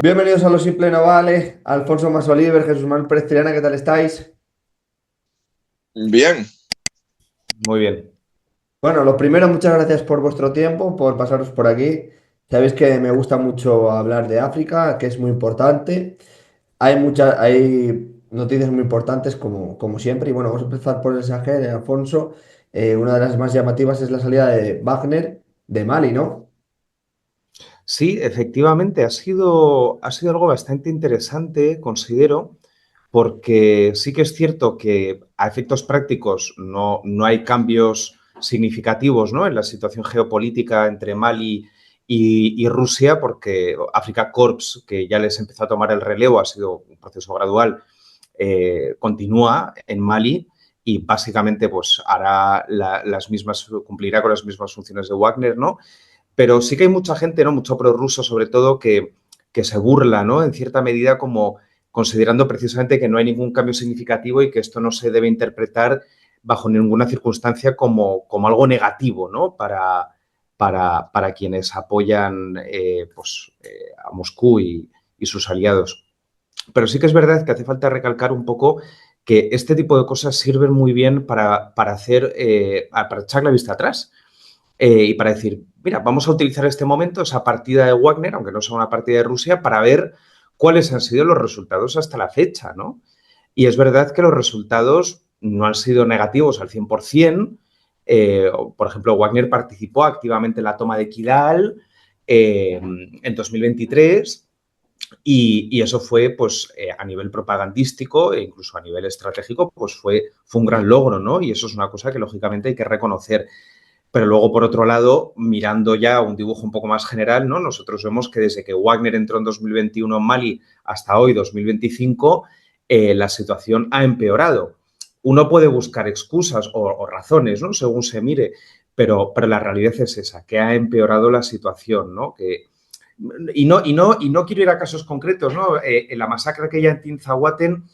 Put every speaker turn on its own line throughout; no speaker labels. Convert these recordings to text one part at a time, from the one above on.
Bienvenidos a Lo Simple No Vale, Alfonso Masoliver, Jesús Manuel Pérez Triana, ¿qué tal estáis?
Bien,
Muy bien.
Bueno, lo primero, muchas gracias por vuestro tiempo, por pasaros por aquí. Sabéis que me gusta mucho hablar de África, que es muy importante. Hay noticias muy importantes como siempre. Y bueno, vamos a empezar por el Sahel, Alfonso. Una de las más llamativas es la salida de Wagner de Mali, ¿no?
Sí, efectivamente, ha sido algo bastante interesante, considero, porque sí que es cierto que a efectos prácticos no hay cambios significativos, ¿no?, en la situación geopolítica entre Mali y Rusia, porque Africa Corps, que ya les empezó a tomar el relevo, ha sido un proceso gradual, continúa en Mali y básicamente pues hará las mismas, cumplirá con las mismas funciones de Wagner, ¿no? Pero sí que hay mucha gente, ¿no?, mucho prorruso sobre todo, que se burla, ¿no?, en cierta medida, como considerando precisamente que no hay ningún cambio significativo y que esto no se debe interpretar bajo ninguna circunstancia como algo negativo, ¿no?, para quienes apoyan a Moscú y sus aliados. Pero sí que es verdad que hace falta recalcar un poco que este tipo de cosas sirven muy bien para echar la vista atrás. Y para decir, mira, vamos a utilizar este momento, esa partida de Wagner, aunque no sea una partida de Rusia, para ver cuáles han sido los resultados hasta la fecha, ¿no? Y es verdad que los resultados no han sido negativos al 100%. Por ejemplo, Wagner participó activamente en la toma de Kidal en 2023 y eso fue, pues, a nivel propagandístico e incluso a nivel estratégico, pues fue un gran logro, ¿no? Y eso es una cosa que lógicamente hay que reconocer. Pero luego, por otro lado, mirando ya un dibujo un poco más general, ¿no?, nosotros vemos que desde que Wagner entró en 2021 en Mali hasta hoy, 2025, la situación ha empeorado. Uno puede buscar excusas o razones, ¿no?, según se mire, pero la realidad es esa, que ha empeorado la situación, ¿no? Y no quiero ir a casos concretos, ¿no? En la masacre aquella en Tinzahuaten,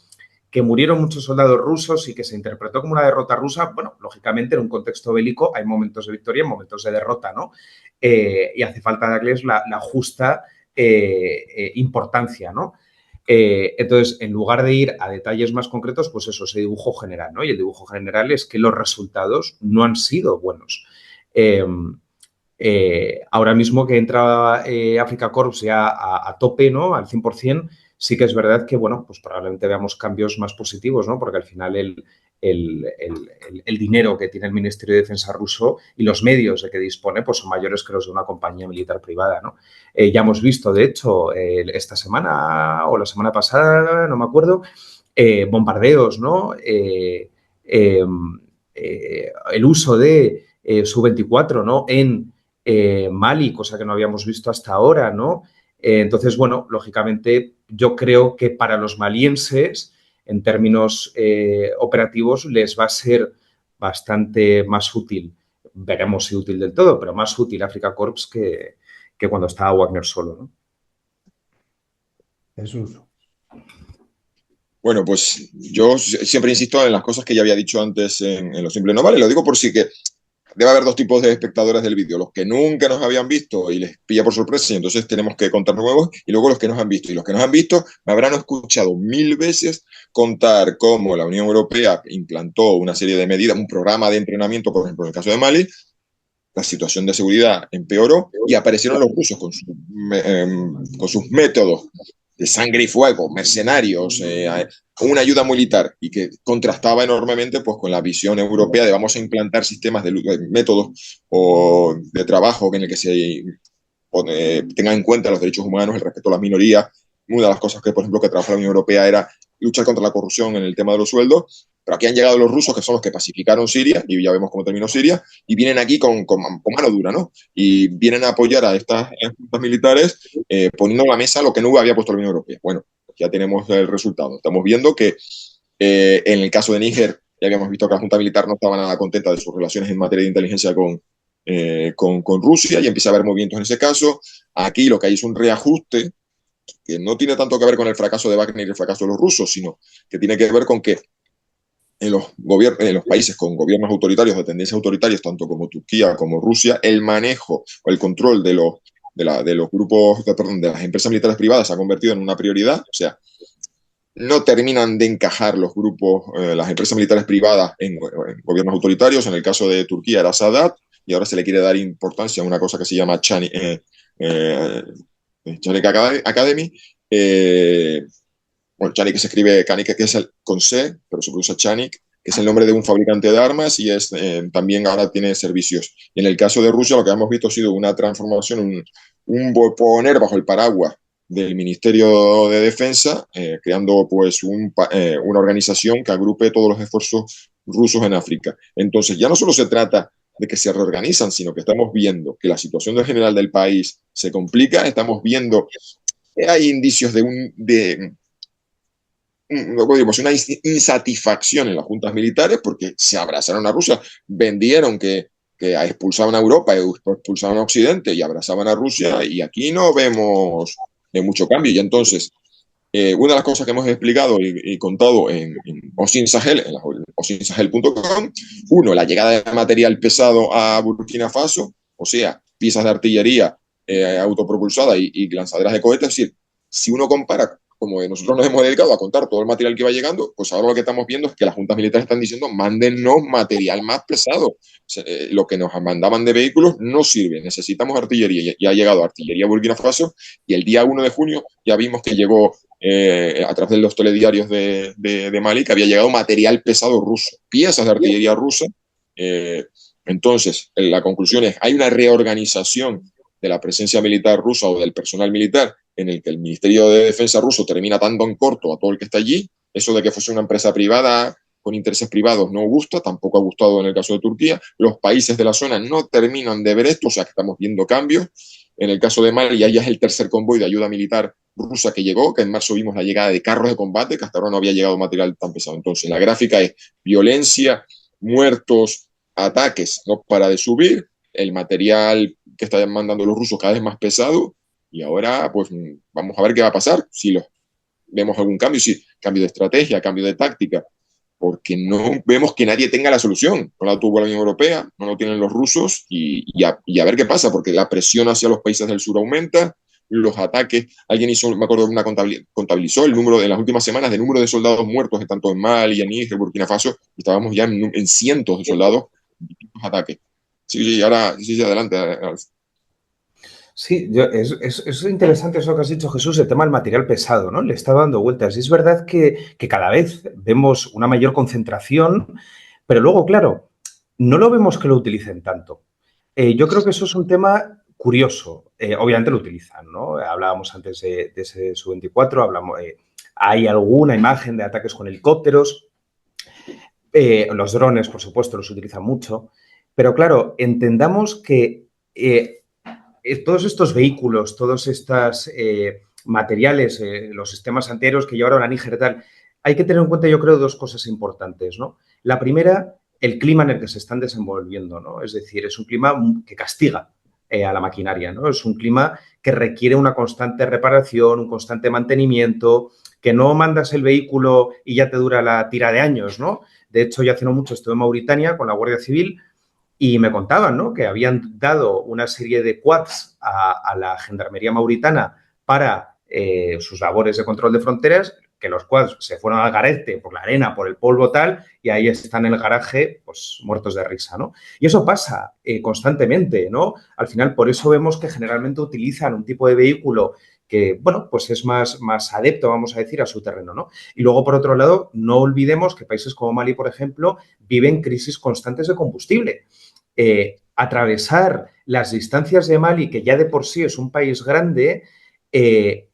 que murieron muchos soldados rusos y que se interpretó como una derrota rusa, bueno, lógicamente en un contexto bélico hay momentos de victoria y momentos de derrota, ¿no? Y hace falta darles la justa importancia, ¿no? Entonces, en lugar de ir a detalles más concretos, pues eso, ese dibujo general, ¿no? Y el dibujo general es que los resultados no han sido buenos. Eh, Ahora mismo que entra Africa Corps ya a tope, ¿no?, al 100%, sí que es verdad que, bueno, pues probablemente veamos cambios más positivos, ¿no? Porque al final el dinero que tiene el Ministerio de Defensa ruso y los medios de que dispone, pues son mayores que los de una compañía militar privada, ¿no? Ya hemos visto, de hecho, esta semana o la semana pasada, no me acuerdo, bombardeos, ¿no? El uso de Su-24, ¿no?, en Mali, cosa que no habíamos visto hasta ahora, ¿no? Entonces, bueno, lógicamente yo creo que para los malienses, en términos operativos, les va a ser bastante más útil, veremos si útil del todo, pero más útil Africa Corps que cuando estaba Wagner solo, ¿no?
Jesús.
bueno, pues yo siempre insisto en las cosas que ya había dicho antes en Lo Simple No Vale. Lo digo por sí que debe haber dos tipos de espectadores del vídeo: los que nunca nos habían visto y les pilla por sorpresa y entonces tenemos que contar nuevos, y luego los que nos han visto. Y los que nos han visto me habrán escuchado mil veces contar cómo la Unión Europea implantó una serie de medidas, un programa de entrenamiento, por ejemplo, en el caso de Mali. La situación de seguridad empeoró y aparecieron los rusos con sus métodos de sangre y fuego, mercenarios, una ayuda militar, y que contrastaba enormemente pues, con la visión europea de vamos a implantar sistemas de métodos o de trabajo en el que se tengan en cuenta los derechos humanos, el respeto a las minorías. Una de las cosas que, por ejemplo, que trabajó la Unión Europea era luchar contra la corrupción en el tema de los sueldos. Pero aquí han llegado los rusos, que son los que pacificaron Siria, y ya vemos cómo terminó Siria, y vienen aquí con mano dura, ¿no? Y vienen a apoyar a estas juntas militares, poniendo en la mesa lo que no había puesto la Unión Europea. Bueno, ya tenemos el resultado. Estamos viendo que en el caso de Níger, ya habíamos visto que la Junta Militar no estaba nada contenta de sus relaciones en materia de inteligencia con Rusia, y empieza a haber movimientos en ese caso. Aquí lo que hay es un reajuste que no tiene tanto que ver con el fracaso de Wagner y el fracaso de los rusos, sino que tiene que ver con que en los países con gobiernos autoritarios o tendencias autoritarias, tanto como Turquía como Rusia, el manejo o el control de los grupos, perdón, de las empresas militares privadas se ha convertido en una prioridad. O sea, no terminan de encajar los grupos, las empresas militares privadas en gobiernos autoritarios. En el caso de Turquía era Sadat, y ahora se le quiere dar importancia a una cosa que se llama Chanik Academy. Bueno, Chanik que se escribe Chanik, que es el con C, pero se pronuncia Chanik, que es el nombre de un fabricante de armas y es también ahora tiene servicios. Y en el caso de Rusia, lo que hemos visto ha sido una transformación, un poner bajo el paraguas del Ministerio de Defensa, creando pues una organización que agrupe todos los esfuerzos rusos en África. Entonces, ya no solo se trata de que se reorganizan, sino que estamos viendo que la situación general del país se complica, estamos viendo que hay indicios una insatisfacción en las juntas militares porque se abrazaron a Rusia, vendieron que expulsaban a Europa, expulsaban a Occidente y abrazaban a Rusia, y aquí no vemos mucho cambio. Y entonces, una de las cosas que hemos explicado y contado en Osin Sahel, en osinsahel.com, uno, la llegada de material pesado a Burkina Faso, o sea, piezas de artillería autopropulsada y lanzaderas de cohetes. Es decir, si uno compara, como nosotros nos hemos dedicado a contar todo el material que va llegando, pues ahora lo que estamos viendo es que las juntas militares están diciendo, mándennos material más pesado. Lo que nos mandaban de vehículos no sirve, necesitamos artillería. Y ha llegado artillería a Burkina Faso, y el día 1 de junio ya vimos que llegó a través de los telediarios de Mali, que había llegado material pesado ruso, piezas de artillería rusa. Entonces, la conclusión es, hay una reorganización de la presencia militar rusa o del personal militar, en el que el Ministerio de Defensa ruso termina dando en corto a todo el que está allí. Eso de que fuese una empresa privada con intereses privados no gusta, tampoco ha gustado en el caso de Turquía. Los países de la zona no terminan de ver esto, o sea que estamos viendo cambios. En el caso de Mali, ya es el tercer convoy de ayuda militar rusa que llegó, que en marzo vimos la llegada de carros de combate, que hasta ahora no había llegado material tan pesado. Entonces, la gráfica es violencia, muertos, ataques, no para de subir, el material que están mandando los rusos cada vez más pesado, y ahora pues vamos a ver qué va a pasar, si vemos algún cambio, si cambio de estrategia, cambio de táctica, porque no vemos que nadie tenga la solución. No la tuvo la Unión Europea, no lo tienen los rusos, y a ver qué pasa, porque la presión hacia los países del sur aumenta, los ataques, alguien hizo, me acuerdo, contabilizó el número de las últimas semanas de número de soldados muertos, tanto en Mali, en Níger, Burkina Faso, estábamos ya en cientos de soldados en distintos ataques. Sí, ahora, sí, adelante.
Sí, es interesante eso que has dicho, Jesús, el tema del material pesado, ¿no? Le está dando vueltas. Y es verdad que cada vez vemos una mayor concentración, pero luego, claro, no lo vemos que lo utilicen tanto. Yo creo que eso es un tema curioso. Obviamente lo utilizan, ¿no? Hablábamos antes de ese Su-24, hablamos, hay alguna imagen de ataques con helicópteros. Los drones, por supuesto, los utilizan mucho. Pero claro, entendamos que todos estos vehículos, todos estos materiales, los sistemas antiaéreos que llevaron a Níger y tal, hay que tener en cuenta, yo creo, dos cosas importantes, ¿no? La primera, el clima en el que se están desenvolviendo, ¿no? Es decir, es un clima que castiga a la maquinaria, ¿no? Es un clima que requiere una constante reparación, un constante mantenimiento, que no mandas el vehículo y ya te dura la tira de años, ¿no? De hecho, yo hace no mucho estuve en Mauritania con la Guardia Civil y me contaban, ¿no?, que habían dado una serie de quads a la Gendarmería mauritana para sus labores de control de fronteras, que los quads se fueron al garete por la arena, por el polvo tal, y ahí están en el garaje, pues, muertos de risa, ¿no? Y eso pasa constantemente, ¿no? Al final, por eso vemos que generalmente utilizan un tipo de vehículo que, bueno, pues es más adepto, vamos a decir, a su terreno, ¿no? Y luego, por otro lado, no olvidemos que países como Mali, por ejemplo, viven crisis constantes de combustible. Atravesar las distancias de Mali, que ya de por sí es un país grande,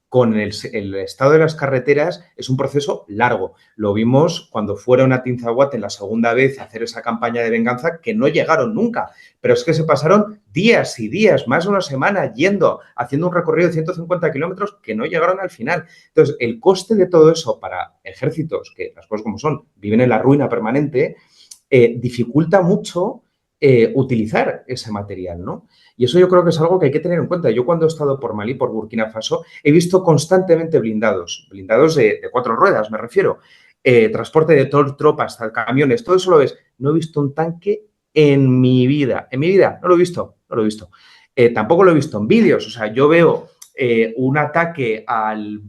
con el estado de las carreteras es un proceso largo. Lo vimos cuando fueron a Tinzahuat en la segunda vez a hacer esa campaña de venganza, que no llegaron nunca, pero es que se pasaron días y días, más de una semana yendo, haciendo un recorrido de 150 kilómetros que no llegaron al final. Entonces, el coste de todo eso para ejércitos, que las cosas como son, viven en la ruina permanente, dificulta mucho utilizar ese material, ¿no? Y eso yo creo que es algo que hay que tener en cuenta. Yo cuando he estado por Malí, por Burkina Faso, he visto constantemente blindados de 4 ruedas, me refiero. transporte de tropas, camiones, todo eso lo ves. No he visto un tanque en mi vida. En mi vida, no lo he visto, no lo he visto. Tampoco lo he visto en vídeos. O sea, yo veo un ataque al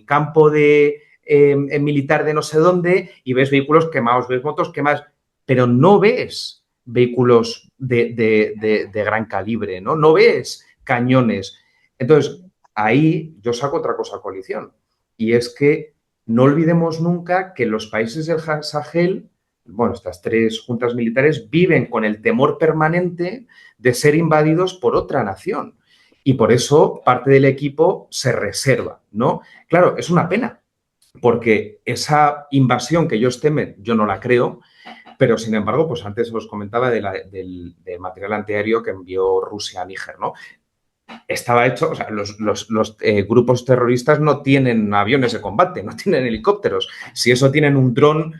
campo militar de no sé dónde y ves vehículos quemados, ves motos quemadas, pero no ves vehículos de gran calibre, ¿no? No ves cañones. Entonces, ahí yo saco otra cosa a coalición, y es que no olvidemos nunca que los países del Sahel, bueno, estas 3 juntas militares, viven con el temor permanente de ser invadidos por otra nación. Y por eso parte del equipo se reserva, ¿no? Claro, es una pena, porque esa invasión que ellos temen, yo no la creo, pero sin embargo, pues antes os comentaba del material antiaéreo que envió Rusia a Níger, ¿no? Estaba hecho, o sea, los grupos terroristas no tienen aviones de combate, no tienen helicópteros. Si eso tienen un dron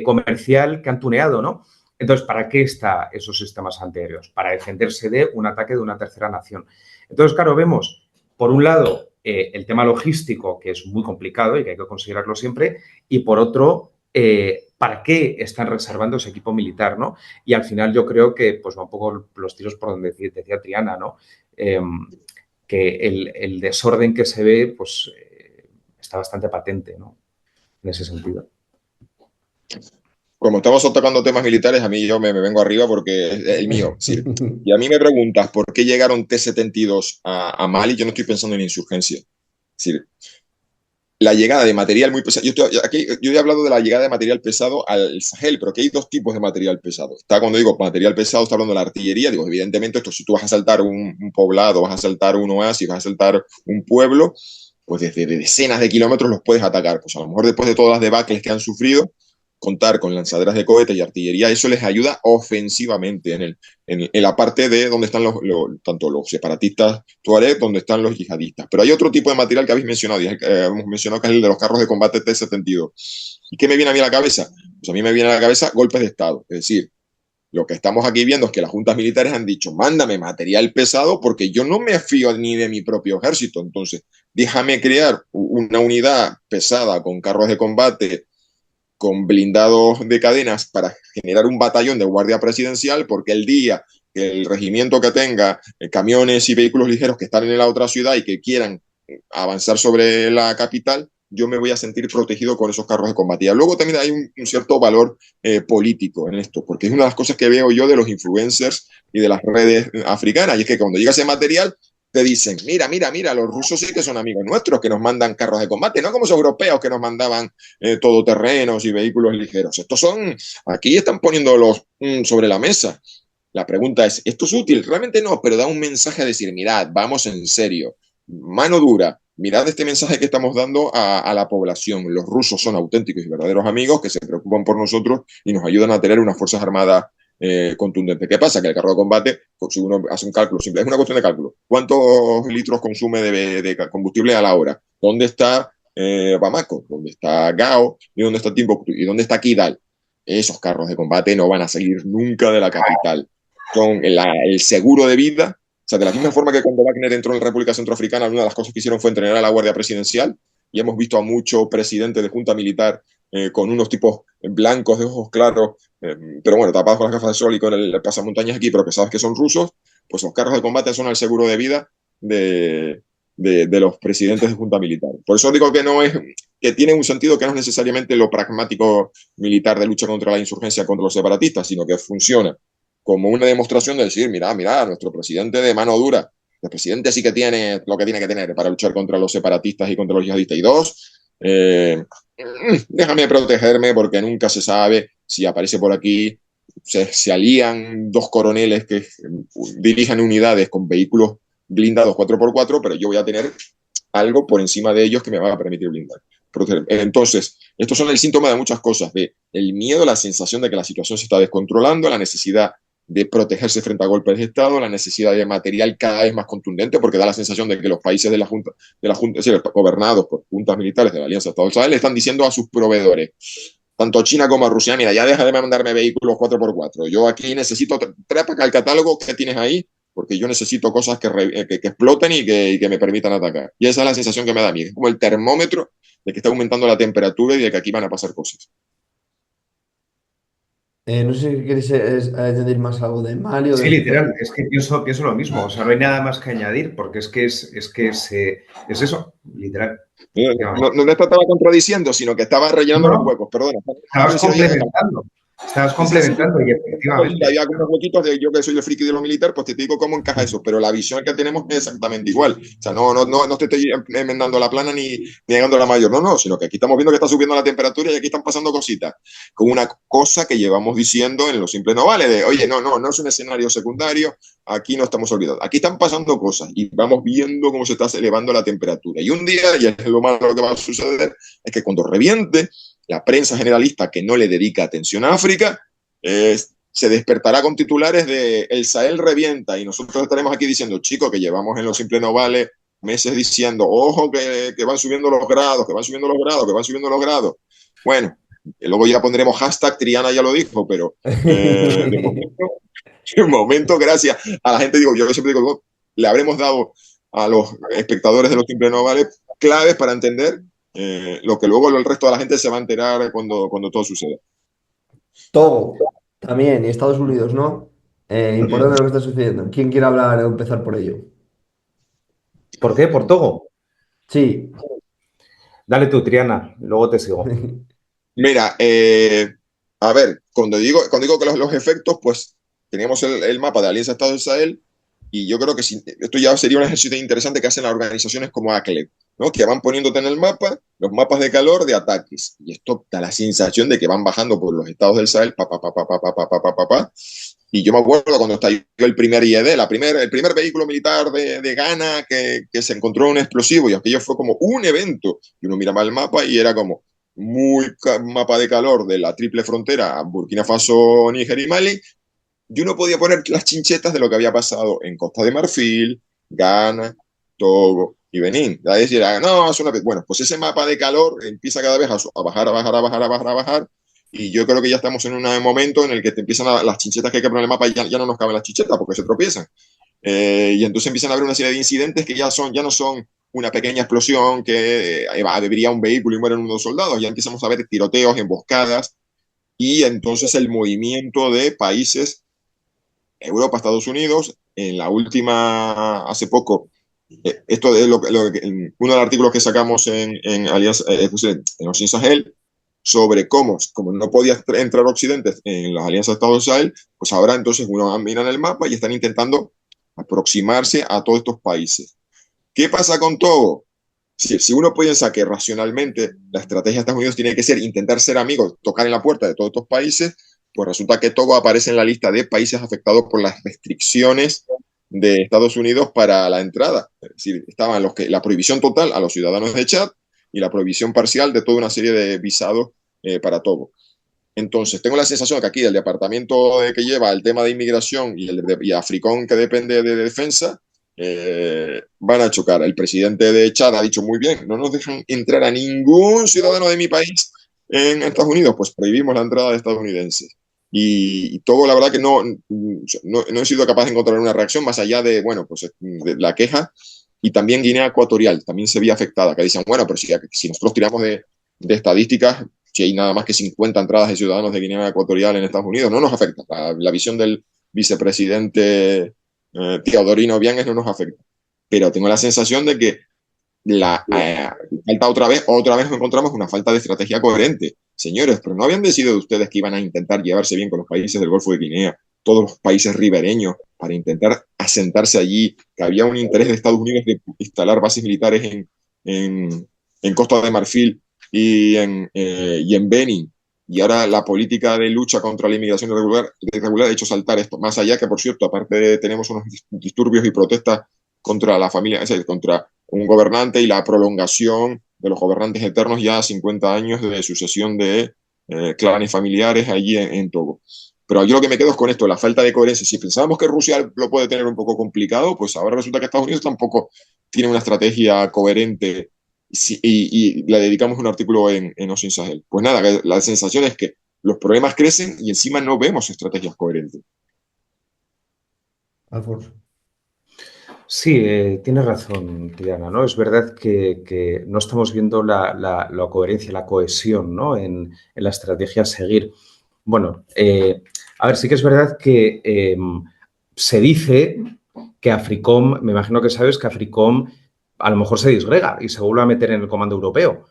comercial que han tuneado, ¿no? Entonces, ¿para qué están esos sistemas antiaéreos? Para defenderse de un ataque de una tercera nación. Entonces, claro, vemos, por un lado, el tema logístico, que es muy complicado y que hay que considerarlo siempre, y por otro, ¿para qué están reservando ese equipo militar, ¿no? Y al final yo creo que pues va un poco los tiros por donde decía Triana, ¿no? Que el desorden que se ve pues está bastante patente, ¿no? En ese sentido.
Como estamos tocando temas militares, a mí yo me vengo arriba porque es el mío. Sí. Y a mí me preguntas por qué llegaron T-72 a Mali, yo no estoy pensando en insurgencia. Sí. La llegada de material muy pesado. Yo he hablado de la llegada de material pesado al Sahel, pero aquí hay 2 tipos de material pesado. Está, cuando digo material pesado, está hablando de la artillería. Digo, evidentemente, esto, si tú vas a asaltar un poblado, vas a asaltar un oasis, vas a asaltar un pueblo, pues desde decenas de kilómetros los puedes atacar. Pues a lo mejor después de todas las debacles que han sufrido, contar con lanzaderas de cohetes y artillería, eso les ayuda ofensivamente en la parte de donde están tanto los separatistas tuareg, donde están los yihadistas. Pero hay otro tipo de material que habéis mencionado, hemos mencionado, que es el de los carros de combate T-72. ¿Y qué me viene a mí a la cabeza? Pues a mí me viene a la cabeza golpes de Estado. Es decir, lo que estamos aquí viendo es que las juntas militares han dicho, mándame material pesado porque yo no me fío ni de mi propio ejército. Entonces, déjame crear una unidad pesada con carros de combate, con blindados de cadenas para generar un batallón de guardia presidencial, porque el día que el regimiento que tenga camiones y vehículos ligeros que están en la otra ciudad y que quieran avanzar sobre la capital, yo me voy a sentir protegido con esos carros de combate. Y luego también hay un cierto valor político en esto, porque es una de las cosas que veo yo de los influencers y de las redes africanas, y es que cuando llega ese material, te dicen, mira, los rusos sí que son amigos nuestros, que nos mandan carros de combate, no como los europeos que nos mandaban todoterrenos y vehículos ligeros. Estos son, aquí están poniéndolos sobre la mesa. La pregunta es, ¿esto es útil? Realmente no, pero da un mensaje a decir, mirad, vamos en serio, mano dura, mirad este mensaje que estamos dando a la población. Los rusos son auténticos y verdaderos amigos que se preocupan por nosotros y nos ayudan a tener unas fuerzas armadas contundente. ¿Qué pasa? Que el carro de combate, si uno hace un cálculo simple, es una cuestión de cálculo. ¿Cuántos litros consume de combustible a la hora? ¿Dónde está Bamako? ¿Dónde está Gao? ¿Y dónde está Timbuktu? ¿Y dónde está Kidal? Esos carros de combate no van a salir nunca de la capital. Son el seguro de vida. O sea, de la misma forma que cuando Wagner entró en la República Centroafricana, una de las cosas que hicieron fue entrenar a la Guardia Presidencial, y hemos visto a muchos presidentes de junta militar con unos tipos blancos de ojos claros, pero bueno, tapados con las gafas de sol y con el pasamontañas aquí, pero que sabes que son rusos. Pues los carros de combate son el seguro de vida de los presidentes de junta militar. Por eso digo que no es, que tiene un sentido que no es necesariamente lo pragmático militar de lucha contra la insurgencia, contra los separatistas, sino que funciona como una demostración de decir, mira, nuestro presidente de mano dura, el presidente sí que tiene lo que tiene que tener para luchar contra los separatistas y contra los yihadistas. Y dos, déjame protegerme porque nunca se sabe si aparece por aquí, se alían 2 coroneles que dirijan unidades con vehículos blindados 4x4, pero yo voy a tener algo por encima de ellos que me va a permitir blindar. Entonces, estos son el síntoma de muchas cosas, de el miedo, la sensación de que la situación se está descontrolando, la necesidad de protegerse frente a golpes de Estado, la necesidad de material cada vez más contundente, porque da la sensación de que los países de la Junta, es decir, gobernados por juntas militares de la Alianza Estado-Israel, le están diciendo a sus proveedores, tanto a China como a Rusia, mira, ya deja de mandarme vehículos 4x4, yo aquí necesito, trae para acá el catálogo que tienes ahí, porque yo necesito cosas que exploten y que me permitan atacar. Y esa es la sensación que me da a mí. Es como el termómetro de que está aumentando la temperatura y de que aquí van a pasar cosas.
No sé si quieres añadir más algo de Mali o de
Sí,
Venezuela.
literal, es que pienso lo mismo, o sea, no hay nada más que añadir, porque es eso, literal,
No,
efectivamente.
no te estaba contradiciendo, sino que estaba
No,
rellenando los
no,
huecos, perdona.
estabas
Decir, oye,
complementando y
y
efectivamente.
había algunos huequitos de yo que soy el friki de lo militar, pues te digo cómo encaja eso, pero la visión que tenemos es exactamente igual. O sea, no te estoy enmendando la plana ni negando la mayor, no, sino que aquí estamos viendo que está subiendo la temperatura y aquí están pasando cositas. Con una cosa que llevamos diciendo en Los Simples No Vale, de oye, no es un escenario secundario, aquí no estamos olvidados. Aquí están pasando cosas y vamos viendo cómo se está elevando la temperatura. Y un día, y es lo malo que va a suceder, es que cuando reviente, la prensa generalista que no le dedica atención a África, se despertará con titulares de El Sahel revienta y nosotros estaremos aquí diciendo, chicos, que llevamos en Los Simples No Vale meses diciendo, ojo, que van subiendo los grados, que van subiendo los grados, que van subiendo los grados. Bueno, luego ya pondremos hashtag, Triana ya lo dijo, pero de momento, gracias a la gente, digo, yo siempre digo, le habremos dado a los espectadores de Los Simples No Vale claves para entender lo que luego el resto de la gente se va a enterar cuando todo suceda.
Togo también, y Estados Unidos, ¿no?
Uh
Importante
-huh.
lo que está sucediendo. ¿Quién quiere hablar o empezar por ello?
¿Por qué? ¿Por Togo?
Sí.
Dale tú, Triana, luego te sigo.
Mira, a ver, cuando digo que los efectos, pues teníamos el mapa de Alianza Estado de Israel y yo creo que esto ya sería un ejercicio interesante que hacen las organizaciones como ACLED, ¿no? Que van poniéndote en el mapa los mapas de calor de ataques. Y esto da la sensación de que van bajando por los estados del Sahel, pa. Y yo me acuerdo cuando estalló el primer IED, el primer vehículo militar de Ghana que se encontró un explosivo y aquello fue como un evento. Y uno miraba el mapa y era como mapa de calor de la triple frontera, Burkina Faso, Níger y Mali, y uno podía poner las chinchetas de lo que había pasado en Costa de Marfil, Ghana, Togo y Benín. Es decir, no, es una... Bueno, pues ese mapa de calor empieza cada vez a bajar, a bajar. Y yo creo que ya estamos en un momento en el que te empiezan las chinchetas que hay que poner en el mapa y ya no nos caben las chinchetas porque se tropiezan. Y entonces empiezan a haber una serie de incidentes que ya no son una pequeña explosión que debería un vehículo y mueren unos soldados. Ya empezamos a ver tiroteos, emboscadas y entonces el movimiento de países Europa, Estados Unidos, en la última, hace poco, esto de uno de los artículos que sacamos en Alianza, en Ocin Sahel, sobre cómo, como no podía entrar Occidente en las alianzas de Estados de Sahel, pues ahora entonces uno mira en el mapa y están intentando aproximarse a todos estos países. ¿Qué pasa con Togo? Si uno piensa que racionalmente la estrategia de Estados Unidos tiene que ser intentar ser amigos, tocar en la puerta de todos estos países, pues resulta que Togo aparece en la lista de países afectados por las restricciones de Estados Unidos para la entrada. Es decir, estaban la prohibición total a los ciudadanos de Chad y la prohibición parcial de toda una serie de visados para Togo. Entonces, tengo la sensación de que aquí el departamento que lleva el tema de inmigración y Africón, que depende de defensa, van a chocar. El presidente de Chad ha dicho muy bien, no nos dejan entrar a ningún ciudadano de mi país en Estados Unidos, pues prohibimos la entrada de estadounidenses. Y todo, la verdad que no he sido capaz de encontrar una reacción más allá de, bueno, pues de la queja. Y también Guinea Ecuatorial también se vio afectada, que dicen, bueno, pero si nosotros tiramos de estadísticas, si hay nada más que 50 entradas de ciudadanos de Guinea Ecuatorial en Estados Unidos, no nos afecta. La visión del vicepresidente Teodorino Obiang no nos afecta. Pero tengo la sensación de que falta otra vez nos encontramos una falta de estrategia coherente. Señores, pero no habían decidido ustedes que iban a intentar llevarse bien con los países del Golfo de Guinea, todos los países ribereños, para intentar asentarse allí, que había un interés de Estados Unidos de instalar bases militares en Costa de Marfil y en Benin. Y ahora la política de lucha contra la inmigración irregular ha hecho saltar esto. Más allá que, por cierto, aparte tenemos unos disturbios y protestas contra la familia, es decir, contra un gobernante y la prolongación de los gobernantes eternos ya 50 años de sucesión de clanes familiares allí en Togo. Pero yo lo que me quedo es con esto, la falta de coherencia. Si pensábamos que Rusia lo puede tener un poco complicado, pues ahora resulta que Estados Unidos tampoco tiene una estrategia coherente y le dedicamos un artículo en Ocin Sahel. Pues nada, la sensación es que los problemas crecen y encima no vemos estrategias coherentes.
Alfonso.
Sí, tienes razón, Triana, ¿no? Es verdad que no estamos viendo la coherencia, la cohesión, ¿no? En la estrategia a seguir. Bueno, a ver, sí que es verdad que se dice que Africom, me imagino que sabes que Africom a lo mejor se disgrega y se vuelve a meter en el comando europeo.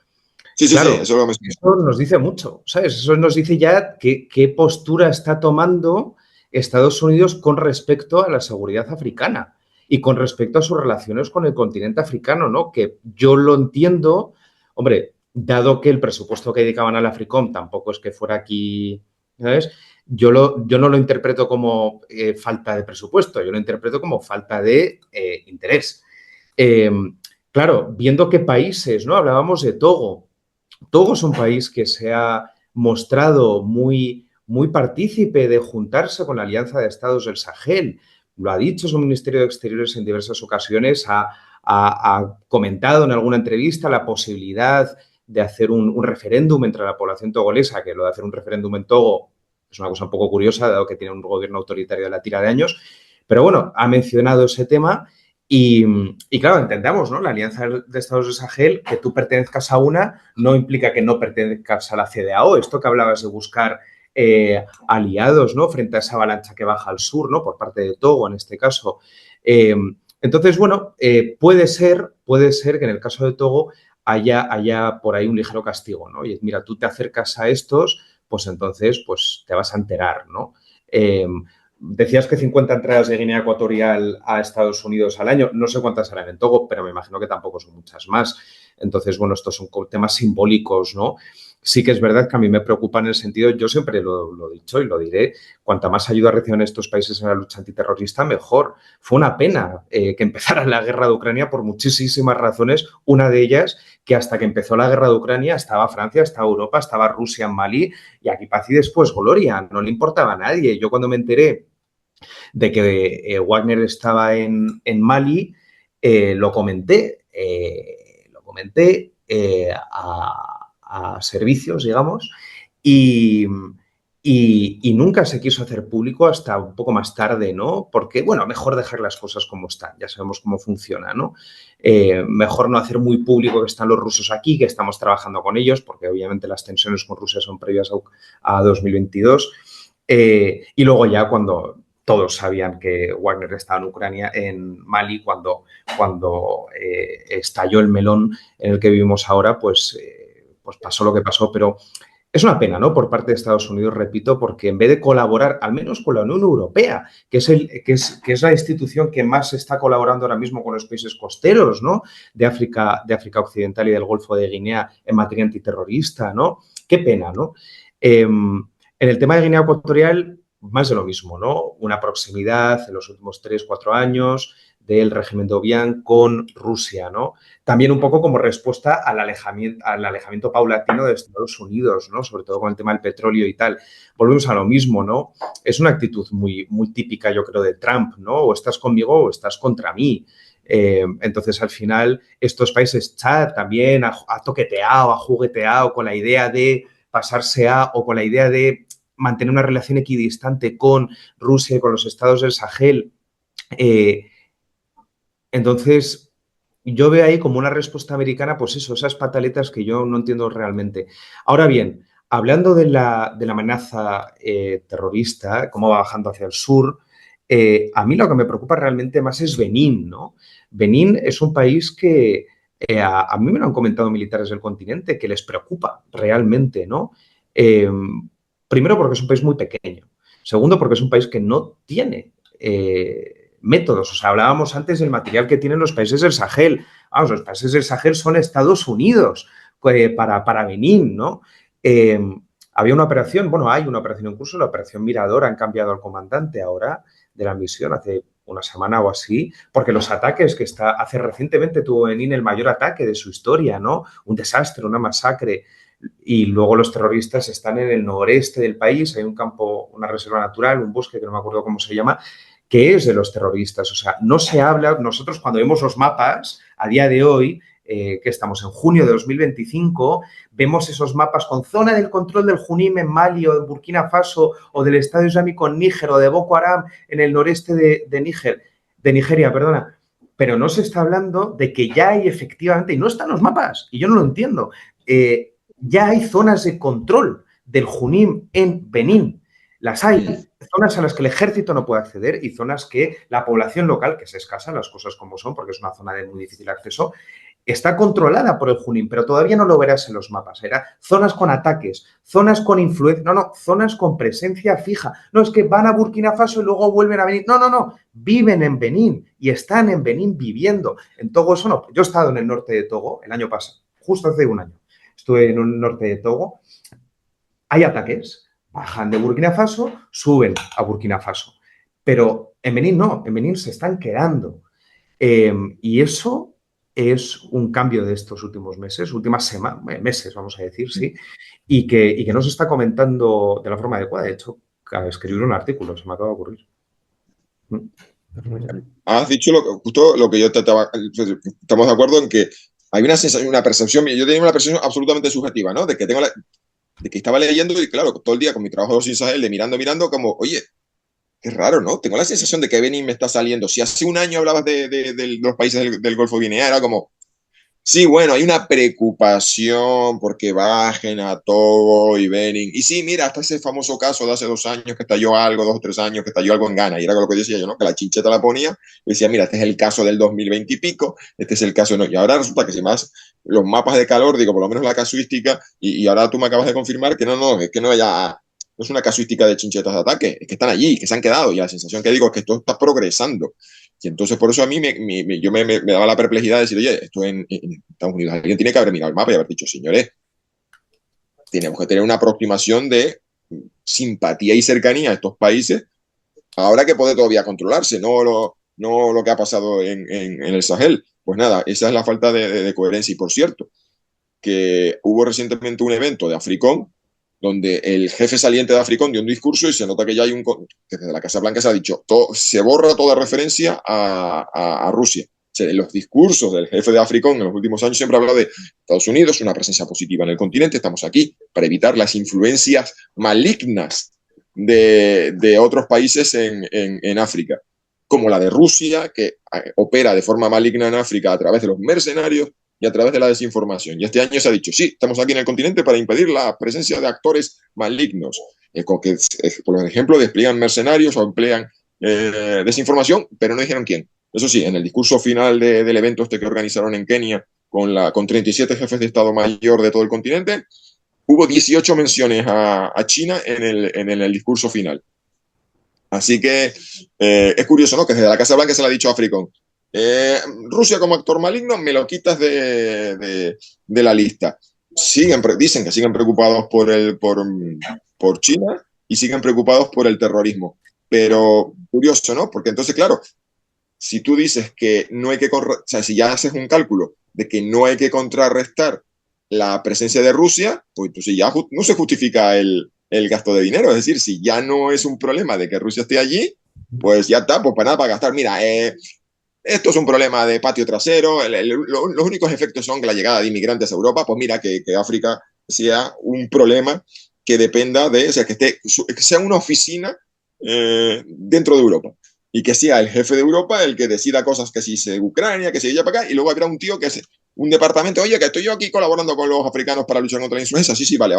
Sí, sí, sí,
Claro,
eso lo hemos...
eso nos dice mucho, ¿sabes? Eso nos dice ya qué postura está tomando Estados Unidos con respecto a la seguridad africana y con respecto a sus relaciones con el continente africano, ¿no? Que yo lo entiendo, hombre, dado que el presupuesto que dedicaban al Africom tampoco es que fuera aquí, ¿sabes? Yo no lo interpreto como falta de presupuesto, yo lo interpreto como falta de interés. Eh, claro, viendo qué países, ¿no? Hablábamos de Togo. Togo es un país que se ha mostrado muy partícipe de juntarse con la Alianza de Estados del Sahel. Lo ha dicho su Ministerio de Exteriores en diversas ocasiones, ha comentado en alguna entrevista la posibilidad de hacer un referéndum entre la población togolesa, que lo de hacer un referéndum en Togo es una cosa un poco curiosa, dado que tiene un gobierno autoritario de la tira de años. Pero bueno, ha mencionado ese tema y claro, entendamos, ¿no? La Alianza de Estados del Sahel, que tú pertenezcas a una, no implica que no pertenezcas a la CEDEAO. Esto que hablabas de buscar aliados, ¿no? Frente a esa avalancha que baja al sur, ¿no? Por parte de Togo, en este caso. Entonces, bueno, puede ser que en el caso de Togo haya por ahí un ligero castigo, ¿no? Y mira, tú te acercas a estos, pues entonces pues te vas a enterar, ¿no? Decías que 50 entradas de Guinea Ecuatorial a Estados Unidos al año. No sé cuántas harán en Togo, pero me imagino que tampoco son muchas más. Entonces, bueno, estos son temas simbólicos, ¿no? Sí que es verdad que a mí me preocupa en el sentido, yo siempre lo he dicho y lo diré, cuanta más ayuda reciben estos países en la lucha antiterrorista, mejor. Fue una pena que empezara la guerra de Ucrania por muchísimas razones. Una de ellas, que hasta que empezó la guerra de Ucrania estaba Francia, estaba Europa, estaba Rusia en Mali y aquí paz y después gloria. No le importaba a nadie. Yo cuando me enteré de que Wagner estaba en Mali, lo comenté a servicios, digamos, y, y nunca se quiso hacer público hasta un poco más tarde, ¿no? Porque, bueno, mejor dejar las cosas como están, ya sabemos cómo funciona, ¿no? Mejor no hacer muy público que están los rusos aquí, que estamos trabajando con ellos, porque obviamente las tensiones con Rusia son previas a 2022. Y luego ya cuando todos sabían que Wagner estaba en Ucrania, en Mali, cuando estalló el melón en el que vivimos ahora, pues pasó lo que pasó, pero es una pena, ¿no? Por parte de Estados Unidos, repito, porque en vez de colaborar, al menos con la Unión Europea, que es la institución que más está colaborando ahora mismo con los países costeros, ¿no? De África Occidental y del Golfo de Guinea en materia antiterrorista, ¿no? Qué pena, ¿no? En el tema de Guinea Ecuatorial, más de lo mismo, ¿no? Una proximidad en los últimos 3, 4 años del régimen de Obiang con Rusia, ¿no? También un poco como respuesta al alejamiento paulatino de Estados Unidos, ¿no? Sobre todo con el tema del petróleo y tal. Volvemos a lo mismo, ¿no? Es una actitud muy típica, yo creo, de Trump, ¿no? O estás conmigo o estás contra mí. Entonces, al final, estos países, Chad también ha toqueteado, ha jugueteado con la idea de pasarse o con la idea de mantener una relación equidistante con Rusia y con los estados del Sahel. Entonces, yo veo ahí como una respuesta americana, pues eso, esas pataletas que yo no entiendo realmente. Ahora bien, hablando de la amenaza terrorista, cómo va bajando hacia el sur, a mí lo que me preocupa realmente más es Benín, ¿no? Benín es un país que a mí me lo han comentado militares del continente, que les preocupa realmente, ¿no? Primero porque es un país muy pequeño. Segundo porque es un país que no tiene métodos. O sea, hablábamos antes del material que tienen los países del Sahel. Vamos, los países del Sahel son Estados Unidos para Benín, ¿no? Había una operación, bueno, hay una operación en curso, la operación Mirador, han cambiado al comandante ahora de la misión hace una semana o así, porque los ataques que hace recientemente tuvo Benín el mayor ataque de su historia, ¿no? Un desastre, una masacre. Y luego los terroristas están en el noreste del país, hay un campo, una reserva natural, un bosque que no me acuerdo cómo se llama, que es de los terroristas. O sea, no se habla, nosotros cuando vemos los mapas a día de hoy, que estamos en junio de 2025, vemos esos mapas con zona del control del Junim en Mali o de Burkina Faso o del Estado Islámico en Níger o de Boko Haram en el noreste de Nigeria, perdona. pero no se está hablando de que ya hay efectivamente, y no están los mapas, y yo no lo entiendo, ya hay zonas de control del Junim en Benín. Las hay, zonas a las que el ejército no puede acceder y zonas que la población local, que es escasa, las cosas como son, porque es una zona de muy difícil acceso, está controlada por el Junín, pero todavía no lo verás en los mapas. Era zonas con ataques, zonas con influencia, no, zonas con presencia fija. No, es que van a Burkina Faso y luego vuelven a Benín. No, viven en Benín y están en Benín viviendo. En Togo eso no. Yo he estado en el norte de Togo el año pasado, justo hace un año. Estuve en el norte de Togo. Hay ataques, bajan de Burkina Faso, suben a Burkina Faso. Pero en Benín no, en Benín se están quedando. Y eso es un cambio de estos últimos meses, últimas semanas, meses, vamos a decir, sí, y que no se está comentando de la forma adecuada. De hecho, escribir un artículo se me acaba de ocurrir.
Has dicho justo lo que yo estaba. Estamos de acuerdo en que hay una sensación, una percepción. Yo tenía una percepción absolutamente subjetiva, ¿no? De que de que estaba leyendo y, claro, todo el día con mi trabajo sin Sahel, de mirando, como, oye, qué raro, ¿no? Tengo la sensación de que Benin me está saliendo. Si hace un año hablabas de los países del Golfo de Guinea, era como, sí, bueno, hay una preocupación porque bajen a Togo y Benin. Y sí, mira, hasta ese famoso caso de hace 2 años que estalló algo, 2 o 3 años que estalló algo en Ghana. Y era lo que decía yo, ¿no? Que la chincheta la ponía y decía, mira, este es el caso del 2020 y pico, este es el caso, ¿no? Y ahora resulta que si más los mapas de calor, digo, por lo menos la casuística, y ahora tú me acabas de confirmar que no, es que no haya, no es una casuística de chinchetas de ataque, es que están allí, que se han quedado. Y la sensación que digo es que esto está progresando. Y entonces por eso a mí me daba la perplejidad de decir, oye, esto en Estados Unidos, alguien tiene que haber mirado el mapa y haber dicho, señores, tenemos que tener una aproximación de simpatía y cercanía a estos países, ahora que puede todavía controlarse, no lo que ha pasado en el Sahel. Pues nada, esa es la falta de coherencia. Y por cierto, que hubo recientemente un evento de Africom donde el jefe saliente de Africom dio un discurso y se nota que ya hay que desde la Casa Blanca se ha dicho, se borra toda referencia a Rusia. O sea, en los discursos del jefe de Africom en los últimos años siempre ha hablado de Estados Unidos, una presencia positiva en el continente, estamos aquí para evitar las influencias malignas de otros países en África, como la de Rusia, que opera de forma maligna en África a través de los mercenarios y a través de la desinformación. Y este año se ha dicho, sí, estamos aquí en el continente para impedir la presencia de actores malignos, con que, por ejemplo, despliegan mercenarios o emplean desinformación, pero no dijeron quién. Eso sí, en el discurso final del evento este que organizaron en Kenia con 37 jefes de Estado Mayor de todo el continente, hubo 18 menciones a China en el discurso final. Así que es curioso, ¿no? Que desde la Casa Blanca se le ha dicho a Africom, Rusia como actor maligno me lo quitas de la lista. Dicen que siguen preocupados por China y siguen preocupados por el terrorismo. Pero curioso, ¿no? Porque entonces, claro, si tú dices que no hay que, o sea, si ya haces un cálculo de que no hay que contrarrestar la presencia de Rusia, pues entonces ya no se justifica el gasto de dinero. Es decir, si ya no es un problema de que Rusia esté allí, pues ya está, pues para nada para gastar. Mira, esto es un problema de patio trasero, los únicos efectos son que la llegada de inmigrantes a Europa, pues mira, que África sea un problema que dependa de, o sea, que sea una oficina dentro de Europa. Y que sea el jefe de Europa el que decida cosas, que si se Ucrania, que si ella para acá, y luego habrá un tío que es un departamento, oye, que estoy yo aquí colaborando con los africanos para luchar contra la insurgencia. Sí, vale.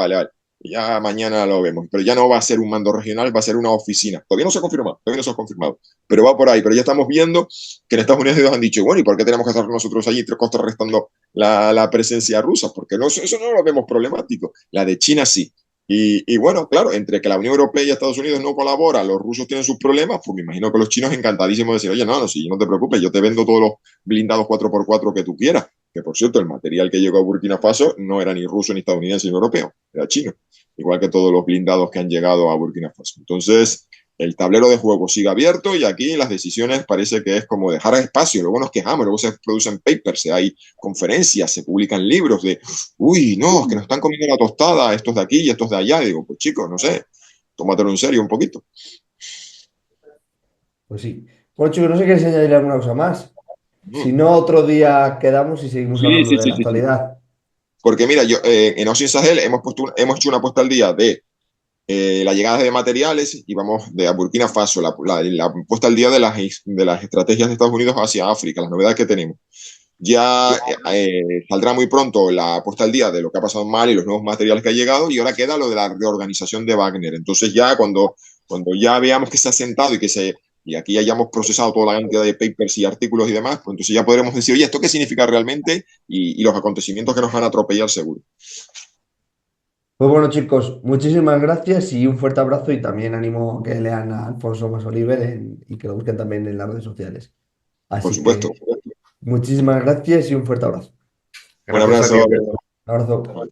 Ya mañana lo vemos. Pero ya no va a ser un mando regional, va a ser una oficina. Todavía no se ha confirmado. Pero va por ahí. Pero ya estamos viendo que en Estados Unidos han dicho, bueno, ¿y por qué tenemos que estar nosotros allí contrarrestando la presencia rusa? Porque eso no lo vemos problemático. La de China sí. Y bueno, claro, entre que la Unión Europea y Estados Unidos no colaboran, los rusos tienen sus problemas, pues me imagino que los chinos encantadísimos de decir, oye, no, si no te preocupes, yo te vendo todos los blindados 4x4 que tú quieras. Que por cierto, el material que llegó a Burkina Faso no era ni ruso, ni estadounidense, ni europeo, era chino. Igual que todos los blindados que han llegado a Burkina Faso. Entonces, el tablero de juego sigue abierto y aquí las decisiones parece que es como dejar espacio. Luego nos quejamos, luego se producen papers, hay conferencias, se publican libros de, uy, no, es que nos están comiendo la tostada, estos de aquí y estos de allá. Y digo, pues chicos, no sé, tómatelo en serio un poquito.
Pues sí. Bueno, chicos, no sé si queréis añadir alguna cosa más. Si no, otro día quedamos y seguimos hablando de la
Sí.
actualidad.
Porque mira, yo en Ocean Sahel hemos hecho una puesta al día de la llegada de materiales y vamos a Burkina Faso, la puesta al día de las estrategias de Estados Unidos hacia África, las novedades que tenemos. Ya saldrá muy pronto la puesta al día de lo que ha pasado en Mali, los nuevos materiales que ha llegado, y ahora queda lo de la reorganización de Wagner. Entonces ya cuando ya veamos que se ha sentado y aquí hayamos procesado toda la cantidad de papers y artículos y demás, pues entonces ya podremos decir, oye, ¿esto qué significa realmente? Y los acontecimientos que nos van a atropellar seguro.
Pues bueno, chicos, muchísimas gracias y un fuerte abrazo y también animo a que lean a Alfonso Mas Oliver y que lo busquen también en las redes sociales.
Por
Así
supuesto.
que muchísimas gracias y un fuerte abrazo.
Un
Gracias a ti,
abrazo.
Alberto.
Un abrazo.